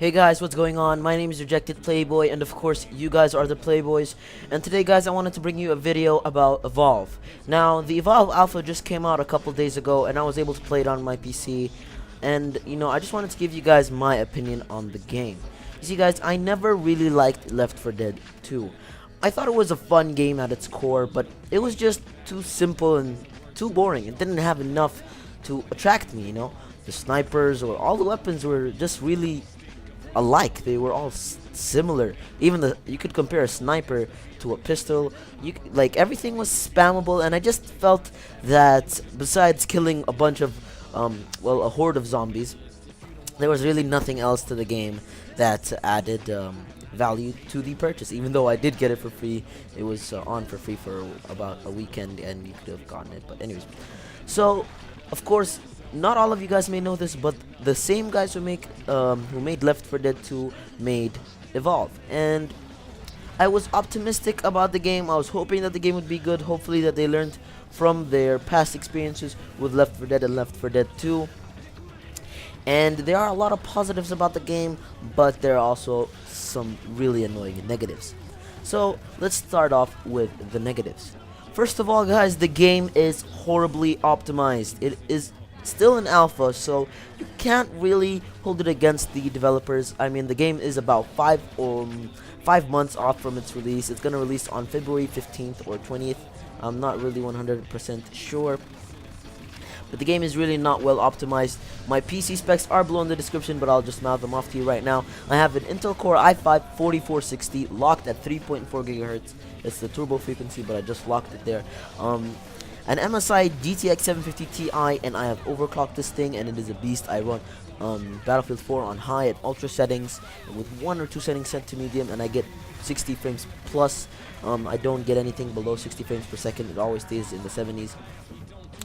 Hey guys, what's going on? My name is RejectedPlayboy, and of course, you guys are the Playboys. And today, guys, I wanted to bring you a video about Evolve. Now, the Evolve Alpha just came out a couple days ago, and I was able to play it on my PC. And, I just wanted to give you guys my opinion on the game. You see, guys, I never really liked Left 4 Dead 2. I thought it was a fun game at its core, but it was just too simple and too boring. It didn't have enough to attract me, The snipers or all the weapons were just really alike. They were all similar. Even you could compare a sniper to a pistol. Like everything was spammable, and I just felt that besides killing a bunch of a horde of zombies, there was really nothing else to the game that added value to the purchase. Even though I did get it for free, it was on for free for about a weekend, and you could have gotten it. But anyways, so of course, not all of you guys may know this, but the same guys who made Left 4 Dead 2 made Evolve, and I was optimistic about the game. I was hoping that the game would be good. Hopefully that they learned from their past experiences with Left 4 Dead and Left 4 Dead 2. And there are a lot of positives about the game, but there are also some really annoying negatives. So let's start off with the negatives. First of all, guys, the game is horribly optimized. It is still an alpha, so you can't really hold it against the developers. I mean, the game is about 5 months off from its release. It's gonna release on February 15th or 20th. I'm not really 100% sure, but the game is really not well optimized. My PC specs are below in the description, but I'll just mouth them off to you right now. I have an Intel Core i5-4460 locked at 3.4 GHz. It's the turbo frequency, but I just locked it there. An MSI GTX 750 Ti, and I have overclocked this thing, and it is a beast. I run Battlefield 4 on high at ultra settings with 1 or 2 settings set to medium, and I get 60 frames plus. I don't get anything below 60 frames per second. It always stays in the 70s.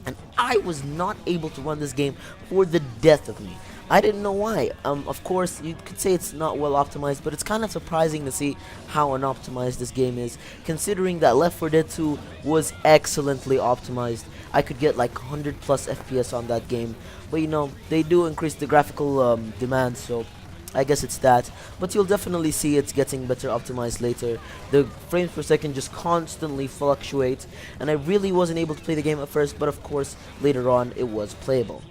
And I was not able to run this game for the death of me. I didn't know why. Of course, you could say it's not well optimized, but it's kind of surprising to see how unoptimized this game is, considering that Left 4 Dead 2 was excellently optimized. I could get like 100 plus FPS on that game, but they do increase the graphical demand, so I guess it's that. But you'll definitely see it's getting better optimized later. The frames per second just constantly fluctuate, and I really wasn't able to play the game at first, but of course later on it was playable.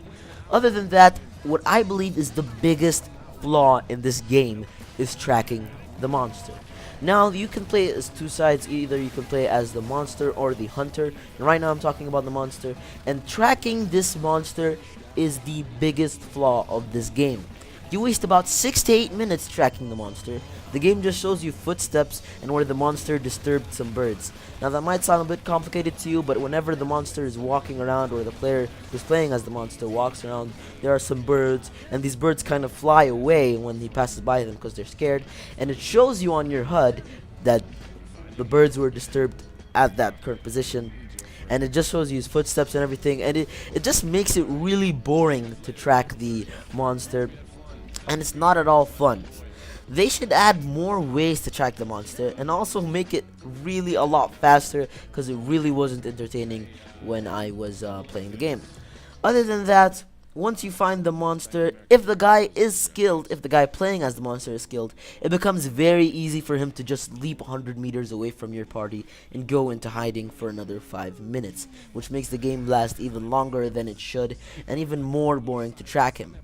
Other than that, what I believe is the biggest flaw in this game is tracking the monster. Now, you can play it as two sides. Either you can play as the monster or the hunter, and right now I'm talking about the monster, and tracking this monster is the biggest flaw of this game. You waste about 6 to 8 minutes tracking the monster. The game just shows you footsteps and where the monster disturbed some birds. Now that might sound a bit complicated to you, but whenever the monster is walking around, or the player who's playing as the monster walks around, there are some birds, and these birds kind of fly away when he passes by them because they're scared, and it shows you on your HUD that the birds were disturbed at that current position. And it just shows you his footsteps and everything, and it just makes it really boring to track the monster, and it's not at all fun. They should add more ways to track the monster, and also make it really a lot faster, because it really wasn't entertaining when I was playing the game. Other than that, once you find the monster, if the guy is skilled, if the guy playing as the monster is skilled, it becomes very easy for him to just leap 100 meters away from your party and go into hiding for another 5 minutes, which makes the game last even longer than it should, and even more boring to track him.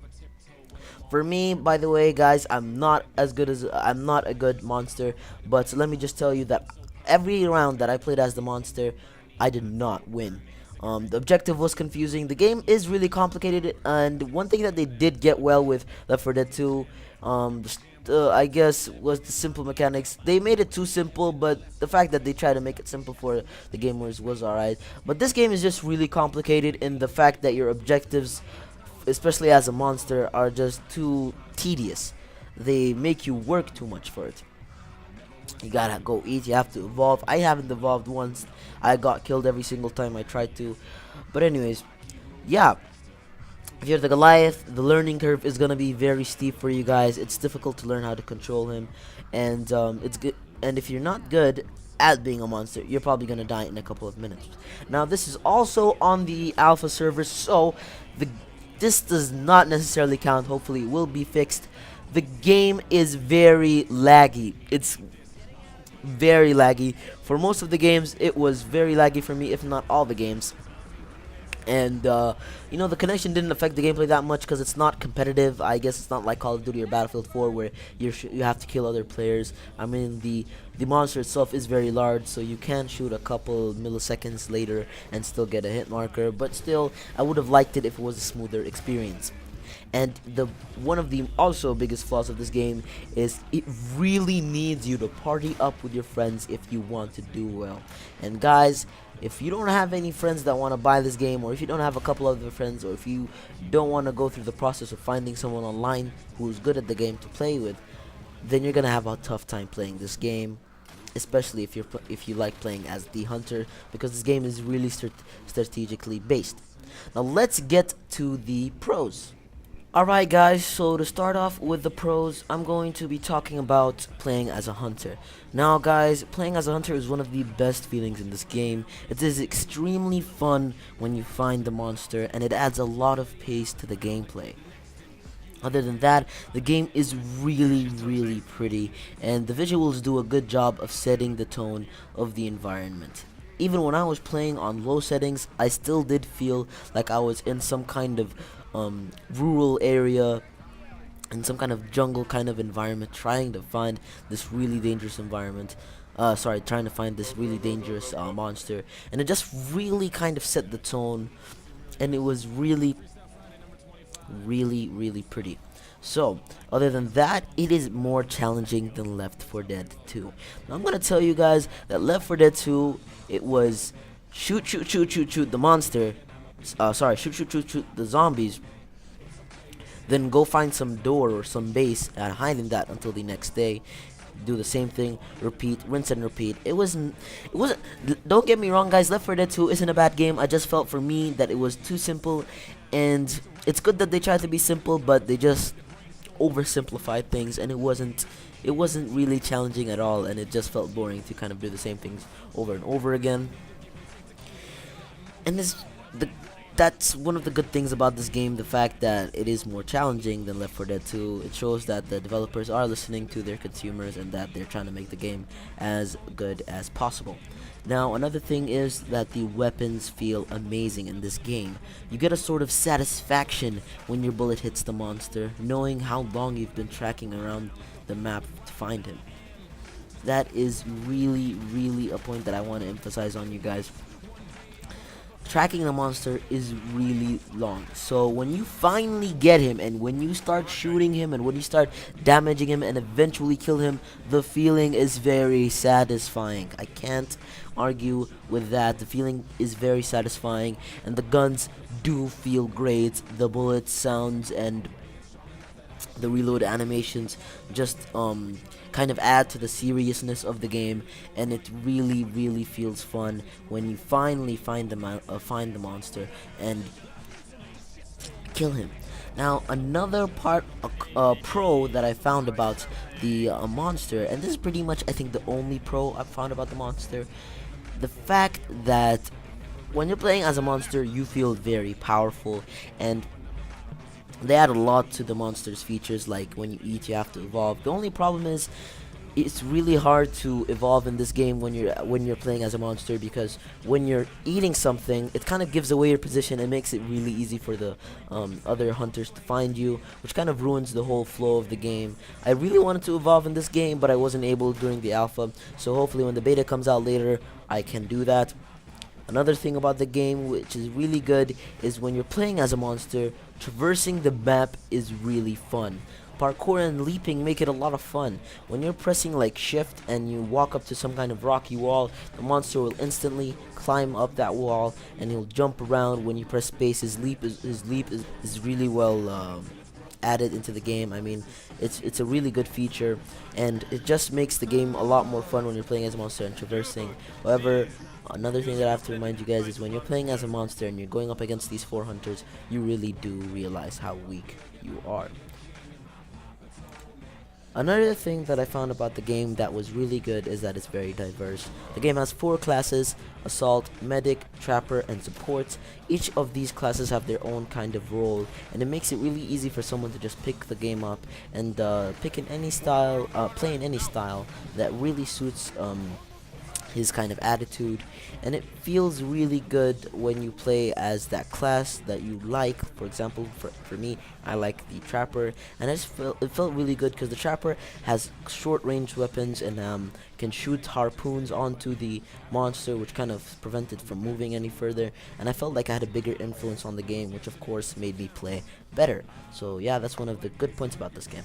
For me, by the way, guys, I'm not a good monster, but let me just tell you that every round that I played as the monster, I did not win. The objective was confusing. The game is really complicated, and one thing that they did get well with Left 4 Dead 2, I guess, was the simple mechanics. They made it too simple, but the fact that they tried to make it simple for the gamers was alright. But this game is just really complicated in the fact that your objectives, especially as a monster, are just too tedious. They make you work too much for it. You gotta go eat, you have to evolve. I haven't evolved once. I got killed every single time I tried to. But anyways, yeah. If you're the Goliath, the learning curve is gonna be very steep for you guys. It's difficult to learn how to control him, and it's good. And if you're not good at being a monster, you're probably gonna die in a couple of minutes. Now, this is also on the alpha server, so this does not necessarily count. Hopefully it will be fixed. the game is very laggy. It's very laggy. For most of the games, it was very laggy for me, if not all the games. And you know, the connection didn't affect the gameplay that much because it's not competitive. I guess it's not like Call of Duty or Battlefield 4 where you have to kill other players. I mean, the monster itself is very large, so you can shoot a couple milliseconds later and still get a hit marker. But still, I would have liked it if it was a smoother experience. And the one of the also biggest flaws of this game is it really needs you to party up with your friends if you want to do well. And guys, if you don't have any friends that want to buy this game, or if you don't have a couple other friends, or if you don't want to go through the process of finding someone online who's good at the game to play with, then you're gonna have a tough time playing this game, especially if you like playing as the hunter, because this game is really strategically based. Now let's get to the pros. Alright guys, so to start off with the pros, I'm going to be talking about playing as a hunter. Now guys, playing as a hunter is one of the best feelings in this game. It is extremely fun when you find the monster, and it adds a lot of pace to the gameplay. Other than that, the game is really pretty, and the visuals do a good job of setting the tone of the environment. Even when I was playing on low settings, I still did feel like I was in some kind of rural area, in some kind of jungle kind of environment, trying to find this really dangerous trying to find this really dangerous monster, and it just really kind of set the tone, and it was really pretty. So, other than that, it is more challenging than Left 4 Dead 2. Now, I'm gonna tell you guys that Left 4 Dead 2, it was shoot the monster, shoot the zombies, then go find some door or some base and hide in that until the next day. Do the same thing, repeat, rinse and repeat. It wasn't, don't get me wrong guys, Left 4 Dead 2 isn't a bad game. I just felt for me that it was too simple, and it's good that they tried to be simple, but they just oversimplified things, and it wasn't really challenging at all, and it just felt boring to kind of do the same things over and over again. And that's one of the good things about this game, the fact that it is more challenging than Left 4 Dead 2. It shows that the developers are listening to their consumers and that they're trying to make the game as good as possible. Now, another thing is that the weapons feel amazing in this game. You get a sort of satisfaction when your bullet hits the monster, knowing how long you've been tracking around the map to find him. That is really a point that I want to emphasize on you guys. Tracking the monster is really long, so when you finally get him, and when you start shooting him, and when you start damaging him and eventually kill him, the feeling is very satisfying. I can't argue with that. The feeling is very satisfying, and the guns do feel great. The bullet sounds and the reload animations just kind of add to the seriousness of the game, and it really feels fun when you finally find the monster and kill him. Now, another pro that I found about the monster, and this is pretty much I think the only pro I've found about the monster, the fact that when you're playing as a monster, you feel very powerful, and they add a lot to the monster's features, like when you eat you have to evolve. The only problem is it's really hard to evolve in this game when you're playing as a monster, because when you're eating something, it kind of gives away your position and makes it really easy for the other hunters to find you, which kind of ruins the whole flow of the game. I really wanted to evolve in this game, but I wasn't able during the alpha, so hopefully when the beta comes out later, I can do that. Another thing about the game which is really good is when you're playing as a monster, traversing the map is really fun. Parkour and leaping make it a lot of fun. When you're pressing like shift and you walk up to some kind of rocky wall, the monster will instantly climb up that wall and he'll jump around. When you press space, his leap is really well added into the game. I mean, it's a really good feature, and it just makes the game a lot more fun when you're playing as a monster and traversing. However, another thing that I have to remind you guys is when you're playing as a monster and you're going up against these 4 hunters, you really do realize how weak you are. Another thing that I found about the game that was really good is that it's very diverse. The game has 4 classes: assault, medic, trapper, and support. Each of these classes have their own kind of role, and it makes it really easy for someone to just pick the game up and pick in any style, play in any style that really suits his kind of attitude. And it feels really good when you play as that class that you like. For example, for me, I like the trapper, and it felt really good because the trapper has short range weapons and can shoot harpoons onto the monster, which kind of prevent it from moving any further, and I felt like I had a bigger influence on the game, which of course made me play better. So yeah, that's one of the good points about this game.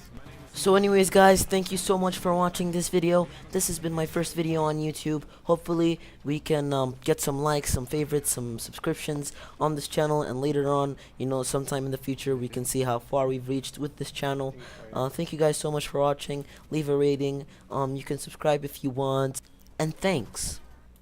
So anyways guys, thank you so much for watching this video. This has been my first video on YouTube. Hopefully we can get some likes, some favorites, some subscriptions on this channel, and later on, you know, sometime in the future, we can see how far we've reached with this channel. Thank you guys so much for watching. Leave a rating, you can subscribe if you want, and thanks.